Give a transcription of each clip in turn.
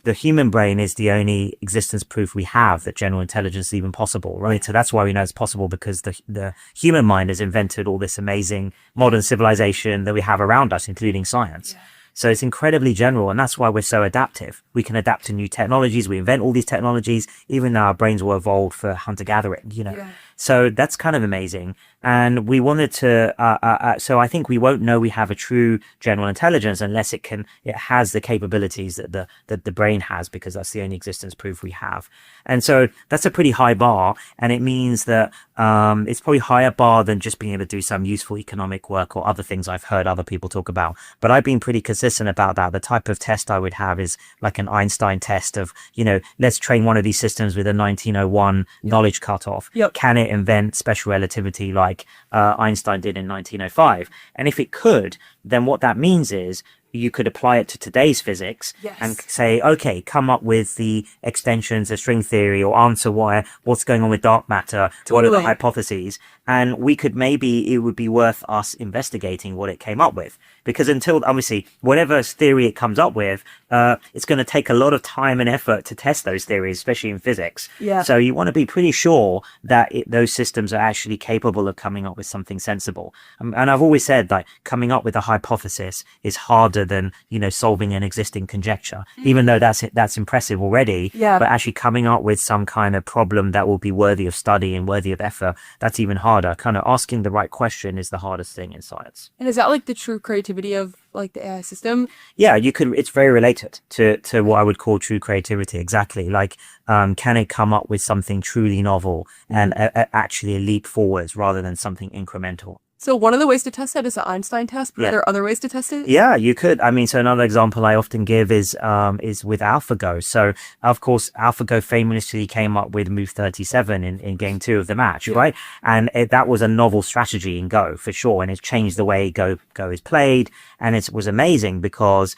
the human brain is the only existence proof we have that general intelligence is even possible, right? So that's why we know it's possible, because the human mind has invented all this amazing modern civilization that we have around us, including science. Yeah. So it's incredibly general, and that's why we're so adaptive. We can adapt to new technologies. We invent all these technologies, even though our brains were evolved for hunter-gathering, you know. Yeah. So that's kind of amazing. And we wanted to, so I think we won't know we have a true general intelligence unless it has the capabilities that the brain has, because that's the only existence proof we have. And so that's a pretty high bar. And it means that, it's probably higher bar than just being able to do some useful economic work or other things I've heard other people talk about. But I've been pretty consistent about that. The type of test I would have is like an Einstein test of, you know, let's train one of these systems with a 1901 knowledge cutoff. Yep. Can it invent special relativity like Einstein did in 1905? And if it could, then what that means is you could apply it to today's physics. Yes. And say, okay, come up with the extensions of string theory, or answer what's going on with dark matter. Totally. What are the hypotheses? And we could, maybe it would be worth us investigating what it came up with. Because until, obviously, whatever theory it comes up with, it's going to take a lot of time and effort to test those theories, especially in physics. Yeah. So you want to be pretty sure that those systems are actually capable of coming up with something sensible. And I've always said that coming up with a hypothesis is harder than, you know, solving an existing conjecture, even though that's impressive already. Yeah. But actually coming up with some kind of problem that will be worthy of study and worthy of effort, that's even harder. Kind of asking the right question is the hardest thing in science. And is that like the true creativity of like the AI system? Yeah, it's very related to what I would call true creativity. Exactly. Like, can it come up with something truly novel and actually a leap forwards rather than something incremental? So one of the ways to test that is the Einstein test, but are there other ways to test it? Yeah, you could. I mean, so another example I often give is with AlphaGo. So, of course, AlphaGo famously came up with move 37 in game 2 of the match, right? And that was a novel strategy in Go, for sure. And it changed the way Go is played. And it was amazing because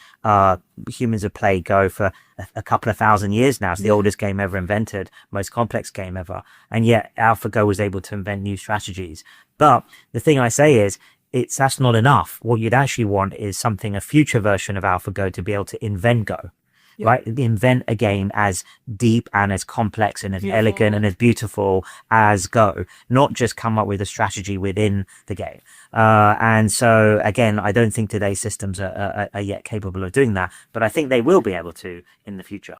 humans have played Go for a couple of thousand years now. It's the oldest game ever invented, most complex game ever. And yet AlphaGo was able to invent new strategies. But the thing I say is, that's not enough. What you'd actually want is a future version of AlphaGo to be able to invent Go. Right? Invent a game as deep and as complex and as elegant and as beautiful as Go, not just come up with a strategy within the game. And so again, I don't think today's systems are yet capable of doing that, but I think they will be able to in the future.